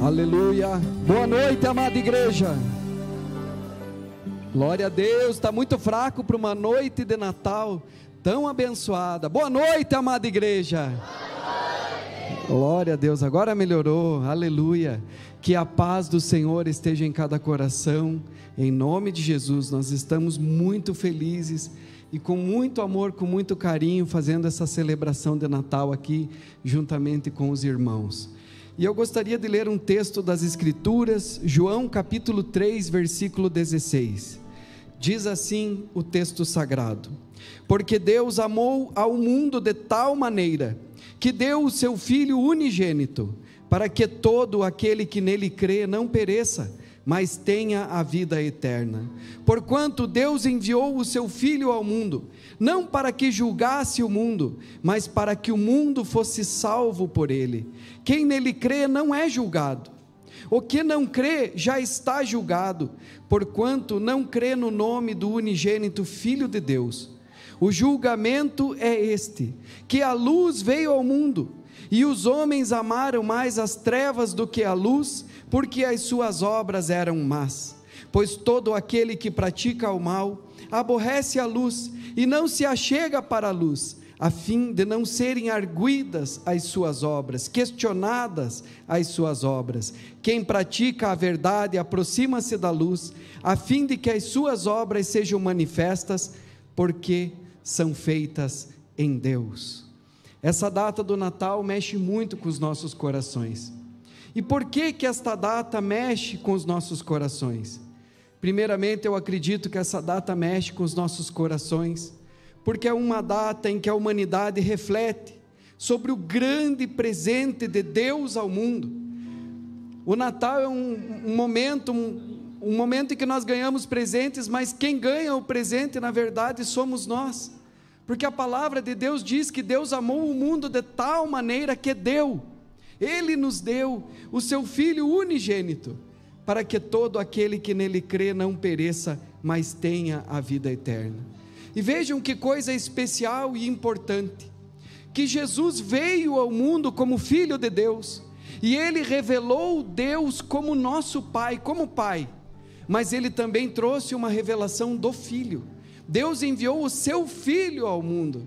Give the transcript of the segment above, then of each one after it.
Aleluia, boa noite, amada igreja. Glória a Deus, está muito fraco para uma noite de Natal tão abençoada. Boa noite, amada igreja. Glória a Deus, agora melhorou, aleluia. Que a paz do Senhor esteja em cada coração, em nome de Jesus. Nós estamos muito felizes e com muito amor, com muito carinho, fazendo essa celebração de Natal aqui, juntamente com os irmãos. E eu gostaria de ler um texto das Escrituras, João capítulo 3, versículo 16. Diz assim o texto sagrado: porque Deus amou ao mundo de tal maneira, que deu o seu Filho unigênito, para que todo aquele que nele crê não pereça, mas tenha a vida eterna. Porquanto Deus enviou o seu Filho ao mundo, não para que julgasse o mundo, mas para que o mundo fosse salvo por ele. Quem nele crê não é julgado. O que não crê já está julgado, porquanto não crê no nome do unigênito Filho de Deus. O julgamento é este, que a luz veio ao mundo, e os homens amaram mais as trevas do que a luz, porque as suas obras eram más. Pois todo aquele que pratica o mal aborrece a luz e não se achega para a luz, a fim de não serem arguidas as suas obras, questionadas as suas obras. Quem pratica a verdade aproxima-se da luz, a fim de que as suas obras sejam manifestas, porque são feitas em Deus. Essa data do Natal mexe muito com os nossos corações. E por que esta data mexe com os nossos corações? Primeiramente, eu acredito que essa data mexe com os nossos corações, porque é uma data em que a humanidade reflete sobre o grande presente de Deus ao mundo. O Natal é um momento em que nós ganhamos presentes, mas quem ganha o presente, na verdade, somos nós. Porque a palavra de Deus diz que Deus amou o mundo de tal maneira que Ele nos deu o seu Filho unigênito, para que todo aquele que nele crê não pereça, mas tenha a vida eterna. E vejam que coisa especial e importante, que Jesus veio ao mundo como Filho de Deus, e Ele revelou Deus como nosso Pai, como Pai, mas Ele também trouxe uma revelação do Filho. Deus enviou o seu Filho ao mundo,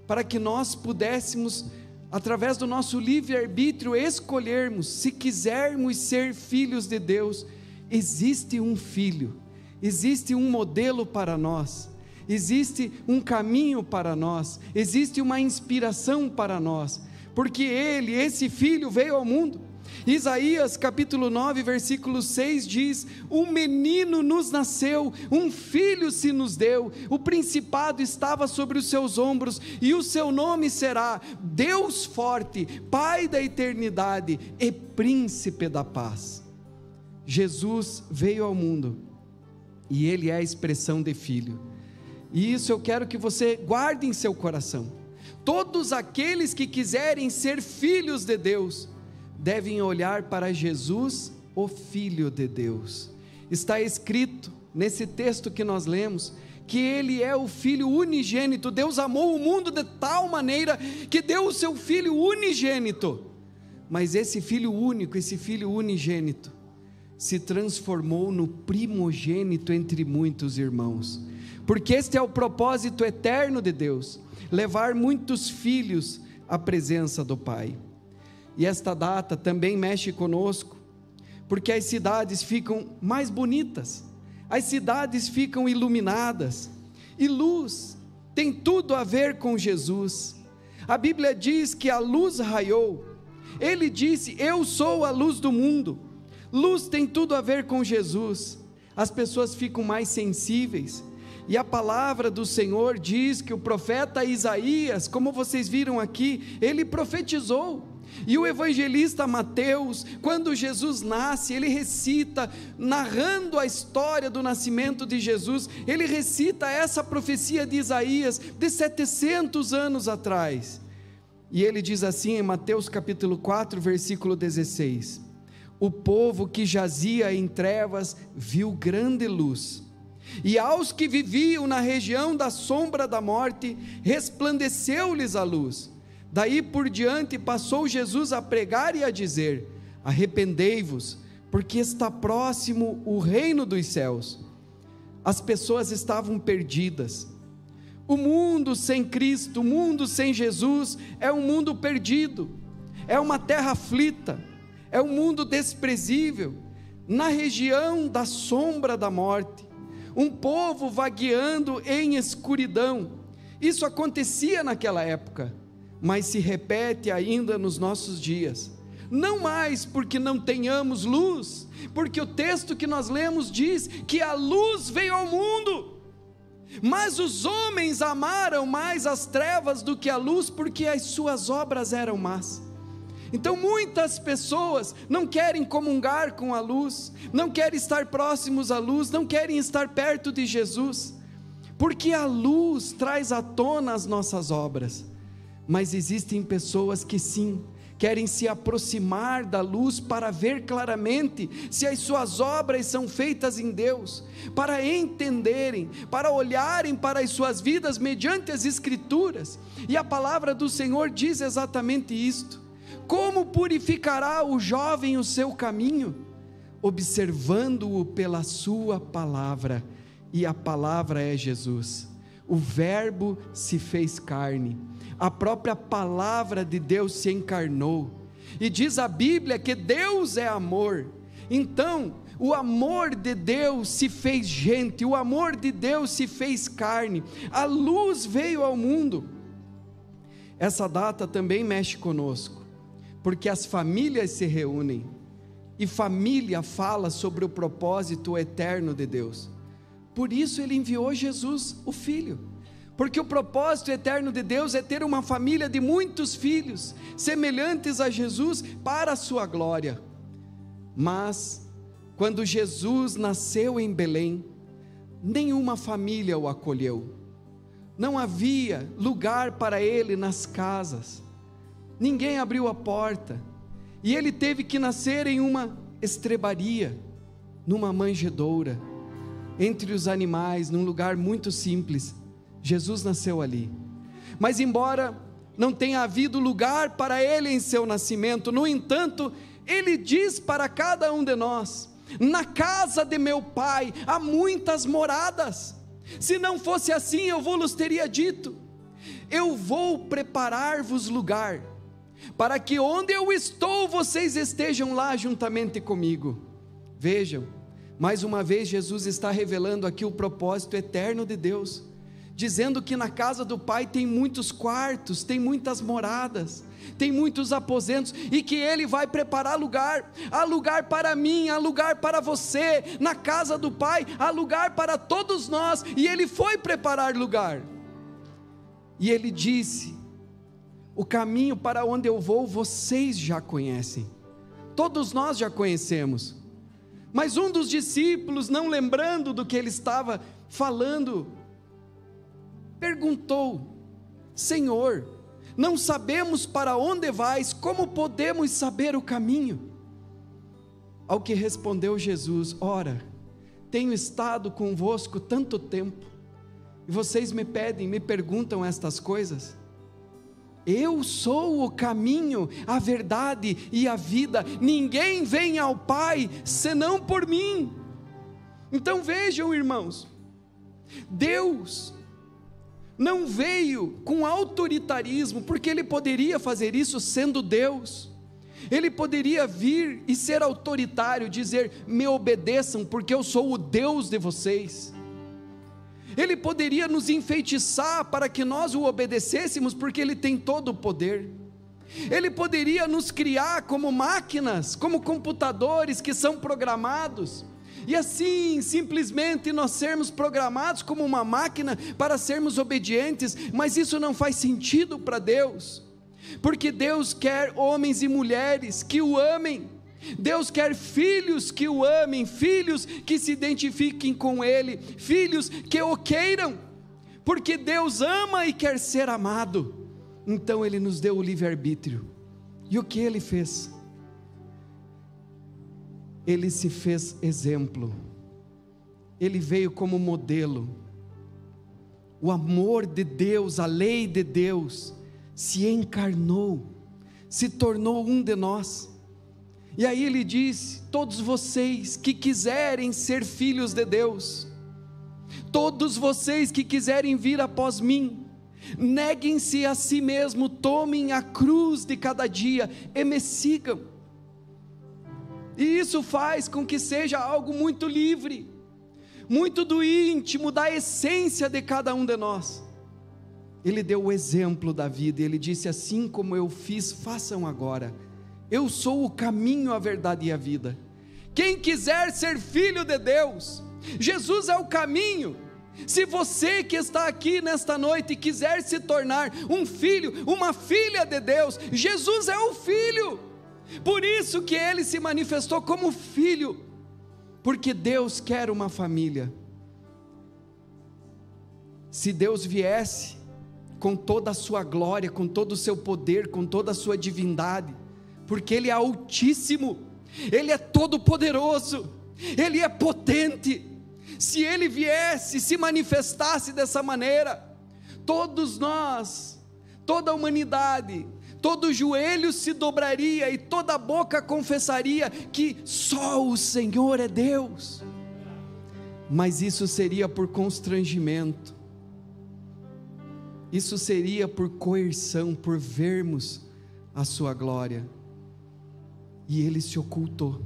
para que nós pudéssemos, através do nosso livre-arbítrio, escolhermos, se quisermos ser filhos de Deus. Existe um Filho, existe um modelo para nós, existe um caminho para nós, existe uma inspiração para nós, porque esse Filho veio ao mundo. Isaías capítulo 9, versículo 6 diz: um menino nos nasceu, um filho se nos deu, o principado estava sobre os seus ombros, e o seu nome será Deus forte, Pai da eternidade e Príncipe da paz. Jesus veio ao mundo, e Ele é a expressão de Filho, e isso eu quero que você guarde em seu coração. Todos aqueles que quiserem ser filhos de Deus, devem olhar para Jesus, o Filho de Deus. Está escrito nesse texto que nós lemos, que Ele é o Filho unigênito. Deus amou o mundo de tal maneira, que deu o seu Filho unigênito, mas esse Filho único, esse Filho unigênito, se transformou no primogênito entre muitos irmãos, porque este é o propósito eterno de Deus, levar muitos filhos à presença do Pai. E esta data também mexe conosco, porque as cidades ficam mais bonitas, as cidades ficam iluminadas, e luz tem tudo a ver com Jesus. A Bíblia diz que a luz raiou, Ele disse: eu sou a luz do mundo. Luz tem tudo a ver com Jesus. As pessoas ficam mais sensíveis, e a palavra do Senhor diz que o profeta Isaías, como vocês viram aqui, ele profetizou. E o evangelista Mateus, quando Jesus nasce, ele recita, narrando a história do nascimento de Jesus, ele recita essa profecia de Isaías, de 700 anos atrás, e ele diz assim em Mateus capítulo 4, versículo 16: o povo que jazia em trevas viu grande luz, e aos que viviam na região da sombra da morte, resplandeceu-lhes a luz. Daí por diante passou Jesus a pregar e a dizer: arrependei-vos, porque está próximo o reino dos céus. As pessoas estavam perdidas. O mundo sem Cristo, o mundo sem Jesus, é um mundo perdido, é uma terra aflita, é um mundo desprezível, na região da sombra da morte, um povo vagueando em escuridão. Isso acontecia naquela época, mas se repete ainda nos nossos dias. Não mais porque não tenhamos luz, porque o texto que nós lemos diz que a luz veio ao mundo, mas os homens amaram mais as trevas do que a luz, porque as suas obras eram más. Então muitas pessoas não querem comungar com a luz, não querem estar próximos à luz, não querem estar perto de Jesus, porque a luz traz à tona as nossas obras. Mas existem pessoas que sim, querem se aproximar da luz para ver claramente se as suas obras são feitas em Deus, para entenderem, para olharem para as suas vidas mediante as Escrituras, e a palavra do Senhor diz exatamente isto. Como purificará o jovem o seu caminho? Observando-o pela sua palavra, e a palavra é Jesus. O Verbo se fez carne, a própria palavra de Deus se encarnou, e diz a Bíblia que Deus é amor. Então o amor de Deus se fez gente, o amor de Deus se fez carne, a luz veio ao mundo. Essa data também mexe conosco, porque as famílias se reúnem, e família fala sobre o propósito eterno de Deus. Por isso ele enviou Jesus, o Filho, porque o propósito eterno de Deus é ter uma família de muitos filhos, semelhantes a Jesus, para a sua glória. Mas, quando Jesus nasceu em Belém, nenhuma família o acolheu, não havia lugar para ele nas casas, ninguém abriu a porta, e ele teve que nascer em uma estrebaria, numa manjedoura, entre os animais, num lugar muito simples. Jesus nasceu ali, mas embora não tenha havido lugar para ele em seu nascimento, no entanto, ele diz para cada um de nós: na casa de meu pai há muitas moradas, se não fosse assim eu vos teria dito, eu vou preparar-vos lugar, para que onde eu estou, vocês estejam lá juntamente comigo. Vejam, mais uma vez Jesus está revelando aqui o propósito eterno de Deus, dizendo que na casa do Pai tem muitos quartos, tem muitas moradas, tem muitos aposentos, e que Ele vai preparar lugar. Há lugar para mim, há lugar para você, na casa do Pai há lugar para todos nós, e Ele foi preparar lugar, e Ele disse: o caminho para onde eu vou, vocês já conhecem, todos nós já conhecemos. Mas um dos discípulos, não lembrando do que ele estava falando, perguntou: Senhor, não sabemos para onde vais, como podemos saber o caminho? Ao que respondeu Jesus: ora, tenho estado convosco tanto tempo, e vocês me perguntam estas coisas. Eu sou o caminho, a verdade e a vida, ninguém vem ao Pai senão por mim. Então vejam, irmãos, Deus não veio com autoritarismo, porque Ele poderia fazer isso sendo Deus. Ele poderia vir e ser autoritário, dizer: me obedeçam porque eu sou o Deus de vocês. Ele poderia nos enfeitiçar para que nós o obedecêssemos, porque Ele tem todo o poder. Ele poderia nos criar como máquinas, como computadores que são programados, e assim simplesmente nós sermos programados como uma máquina para sermos obedientes, mas isso não faz sentido para Deus, porque Deus quer homens e mulheres que o amem. Deus quer filhos que o amem, filhos que se identifiquem com Ele, filhos que o queiram, porque Deus ama e quer ser amado. Então Ele nos deu o livre-arbítrio, e o que Ele fez? Ele se fez exemplo, Ele veio como modelo. O amor de Deus, a lei de Deus se encarnou, se tornou um de nós. E aí ele diz: todos vocês que quiserem ser filhos de Deus, todos vocês que quiserem vir após mim, neguem-se a si mesmo, tomem a cruz de cada dia e me sigam. E isso faz com que seja algo muito livre, muito do íntimo, da essência de cada um de nós. Ele deu o exemplo da vida, e ele disse: assim como eu fiz, façam agora. Eu sou o caminho, a verdade e a vida. Quem quiser ser filho de Deus, Jesus é o caminho. Se você que está aqui nesta noite quiser se tornar um filho, uma filha de Deus, Jesus é o Filho. Por isso que ele se manifestou como filho, porque Deus quer uma família. Se Deus viesse com toda a sua glória, com todo o seu poder, com toda a sua divindade, porque ele é altíssimo, ele é todo poderoso, ele é potente. Se ele viesse, se manifestasse dessa maneira, todos nós, toda a humanidade, todo joelho se dobraria e toda boca confessaria que só o Senhor é Deus. Mas isso seria por constrangimento, isso seria por coerção, por vermos a sua glória. E ele se ocultou,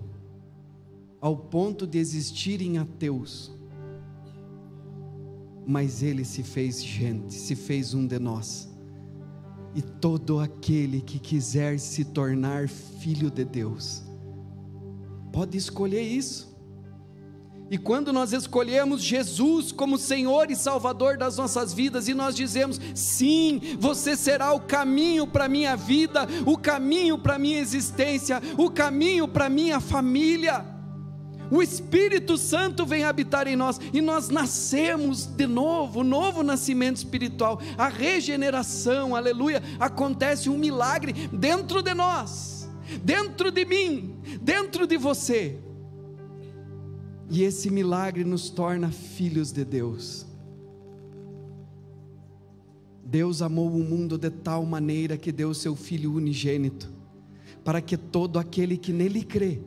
ao ponto de existirem ateus, mas ele se fez gente, se fez um de nós. E todo aquele que quiser se tornar filho de Deus, pode escolher isso. E quando nós escolhemos Jesus como Senhor e Salvador das nossas vidas, e nós dizemos: sim, você será o caminho para a minha vida, o caminho para a minha existência, o caminho para a minha família, o Espírito Santo vem habitar em nós, e nós nascemos de novo, o novo nascimento espiritual, a regeneração, aleluia, acontece um milagre dentro de nós, dentro de mim, dentro de você, e esse milagre nos torna filhos de Deus. Deus amou o mundo de tal maneira que deu seu Filho unigênito, para que todo aquele que nele crê,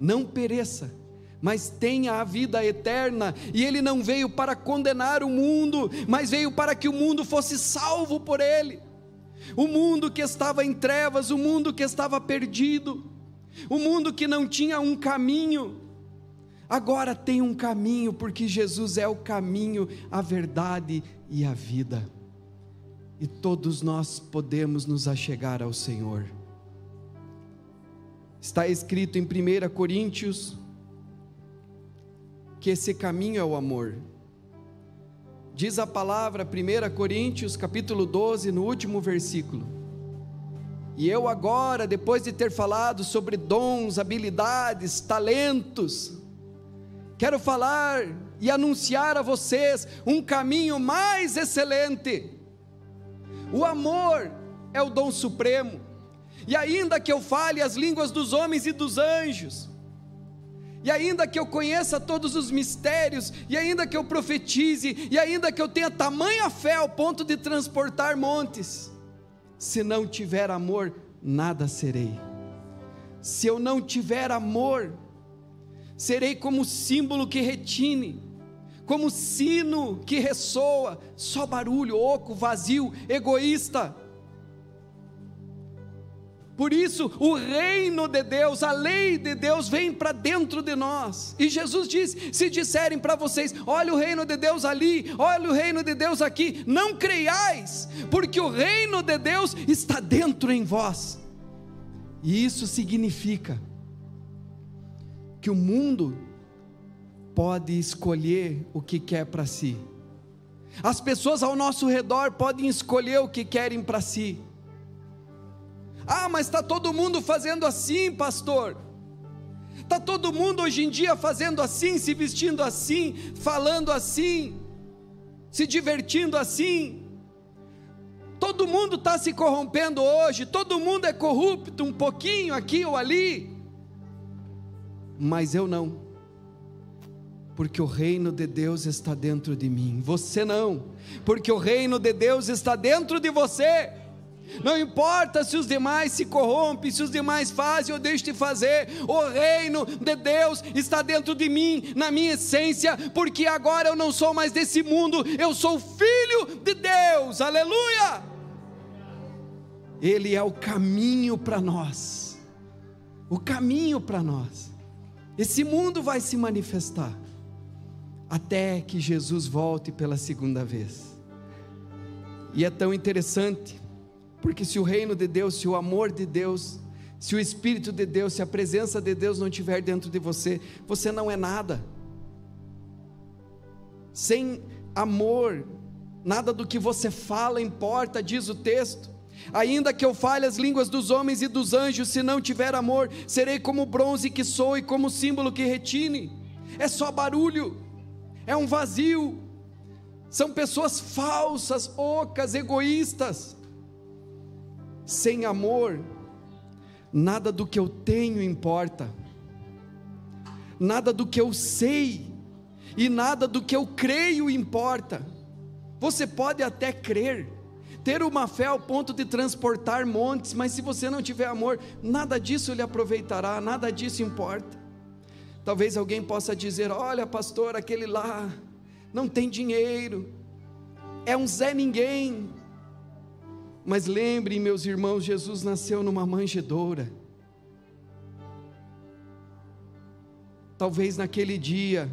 não pereça, mas tenha a vida eterna. E ele não veio para condenar o mundo, mas veio para que o mundo fosse salvo por ele. O mundo que estava em trevas, o mundo que estava perdido, o mundo que não tinha um caminho, agora tem um caminho, porque Jesus é o caminho, a verdade e a vida. E todos nós podemos nos achegar ao Senhor. Está escrito em 1 Coríntios que esse caminho é o amor. Diz a palavra, 1 Coríntios capítulo 12, no último versículo: e eu agora, depois de ter falado sobre dons, habilidades, talentos, quero falar e anunciar a vocês um caminho mais excelente. O amor é o dom supremo, e ainda que eu fale as línguas dos homens e dos anjos, e ainda que eu conheça todos os mistérios, e ainda que eu profetize, e ainda que eu tenha tamanha fé ao ponto de transportar montes, se não tiver amor, nada serei. Se eu não tiver amor, serei como símbolo que retine, como sino que ressoa, só barulho, oco, vazio, egoísta. Por isso o reino de Deus, a lei de Deus vem para dentro de nós, e Jesus diz: se disserem para vocês, olha o reino de Deus ali, olha o reino de Deus aqui, não creiais, porque o reino de Deus está dentro em vós. E isso significa que o mundo pode escolher o que quer para si, as pessoas ao nosso redor podem escolher o que querem para si. Ah, mas está todo mundo fazendo assim, pastor, está todo mundo hoje em dia fazendo assim, se vestindo assim, falando assim, se divertindo assim, todo mundo está se corrompendo hoje, todo mundo é corrupto um pouquinho aqui ou ali, mas eu não, porque o reino de Deus está dentro de mim. Você não, porque o reino de Deus está dentro de você. Não importa se os demais se corrompem, se os demais fazem ou deixam de fazer, o reino de Deus está dentro de mim, na minha essência, porque agora eu não sou mais desse mundo, eu sou filho de Deus, aleluia! Ele é o caminho para nós, o caminho para nós. Esse mundo vai se manifestar, até que Jesus volte pela segunda vez. E é tão interessante, porque se o reino de Deus, se o amor de Deus, se o Espírito de Deus, se a presença de Deus não estiver dentro de você, você não é nada. Sem amor, nada do que você fala importa, diz o texto. Ainda que eu fale as línguas dos homens e dos anjos, se não tiver amor, serei como o bronze que soa e como o símbolo que retine. É só barulho, é um vazio, são pessoas falsas, ocas, egoístas. Sem amor, nada do que eu tenho importa, nada do que eu sei e nada do que eu creio importa. Você pode até crer, ter uma fé ao ponto de transportar montes, mas se você não tiver amor, nada disso lhe aproveitará, nada disso importa. Talvez alguém possa dizer: olha pastor, aquele lá não tem dinheiro, é um Zé Ninguém. Mas lembrem, meus irmãos, Jesus nasceu numa manjedoura. Talvez naquele dia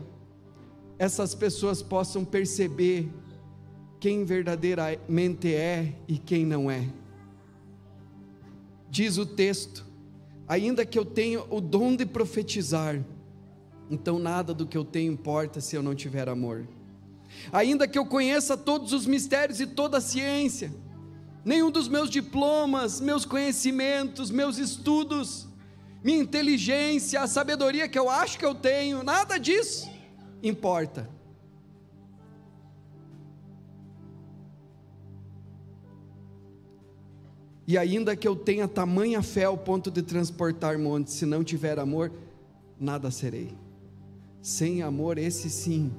essas pessoas possam perceber quem verdadeiramente é e quem não é. Diz o texto: ainda que eu tenha o dom de profetizar, então nada do que eu tenho importa se eu não tiver amor. Ainda que eu conheça todos os mistérios e toda a ciência, nenhum dos meus diplomas, meus conhecimentos, meus estudos, minha inteligência, a sabedoria que eu acho que eu tenho, nada disso importa. E ainda que eu tenha tamanha fé ao ponto de transportar montes, se não tiver amor, nada serei. Sem amor, esse sim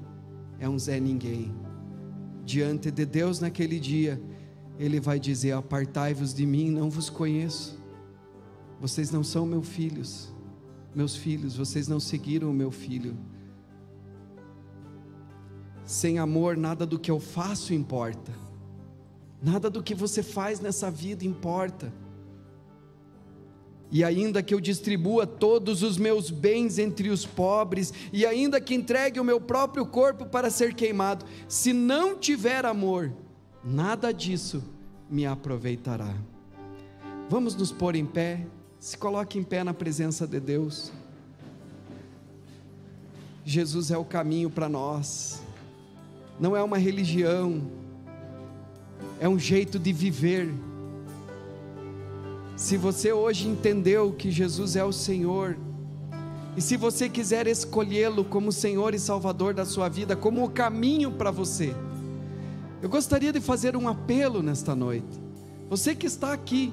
é um Zé Ninguém. Diante de Deus naquele dia, Ele vai dizer: apartai-vos de mim, não vos conheço. Vocês não são meus filhos, vocês não seguiram o meu filho. Sem amor, nada do que eu faço importa, nada do que você faz nessa vida importa. E ainda que eu distribua todos os meus bens entre os pobres, e ainda que entregue o meu próprio corpo para ser queimado, se não tiver amor, nada disso me aproveitará. Vamos nos pôr em pé, se coloque em pé na presença de Deus. Jesus é o caminho para nós, não é uma religião, é um jeito de viver. Se você hoje entendeu que Jesus é o Senhor, e se você quiser escolhê-lo como Senhor e Salvador da sua vida, como o caminho para você, eu gostaria de fazer um apelo nesta noite. Você que está aqui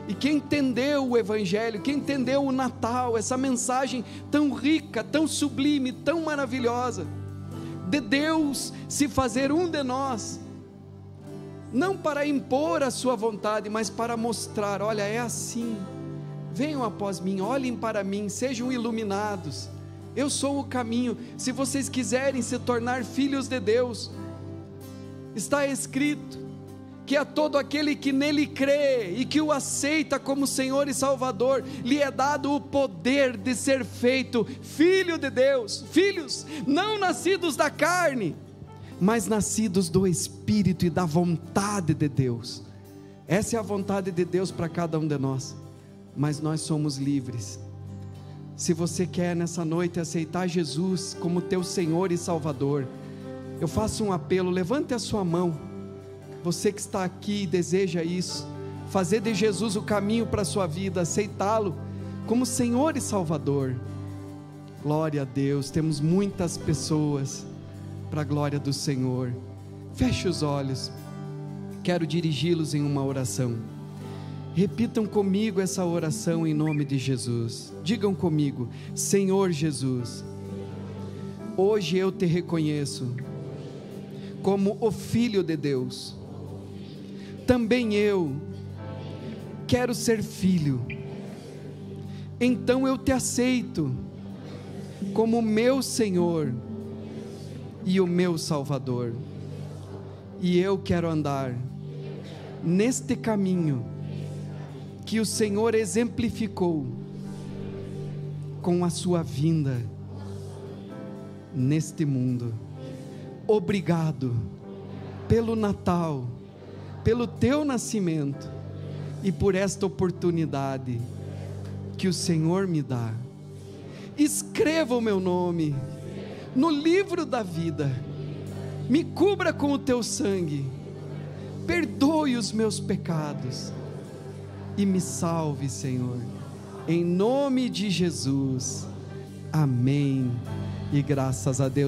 e que entendeu o Evangelho, que entendeu o Natal, essa mensagem tão rica, tão sublime, tão maravilhosa, de Deus se fazer um de nós, não para impor a sua vontade, mas para mostrar: olha, é assim, venham após mim, olhem para mim, sejam iluminados, eu sou o caminho. Se vocês quiserem se tornar filhos de Deus, está escrito que a todo aquele que nele crê e que o aceita como Senhor e Salvador, lhe é dado o poder de ser feito filho de Deus, filhos não nascidos da carne, mas nascidos do Espírito e da vontade de Deus. Essa é a vontade de Deus para cada um de nós, mas nós somos livres. Se você quer nessa noite aceitar Jesus como teu Senhor e Salvador, eu faço um apelo, levante a sua mão. Você que está aqui e deseja isso, fazer de Jesus o caminho para a sua vida, aceitá-lo como Senhor e Salvador. Glória a Deus, temos muitas pessoas para a glória do Senhor. Feche os olhos, quero dirigi-los em uma oração. Repitam comigo essa oração em nome de Jesus. Digam comigo: Senhor Jesus, hoje eu te reconheço como o Filho de Deus. Também eu quero ser filho. Então eu te aceito como meu Senhor e o meu Salvador, e eu quero andar neste caminho que o Senhor exemplificou com a sua vinda neste mundo. Obrigado pelo Natal, pelo teu nascimento e por esta oportunidade que o Senhor me dá. Escreva o meu nome no livro da vida, me cubra com o teu sangue, perdoe os meus pecados e me salve, Senhor, em nome de Jesus. Amém. E graças a Deus.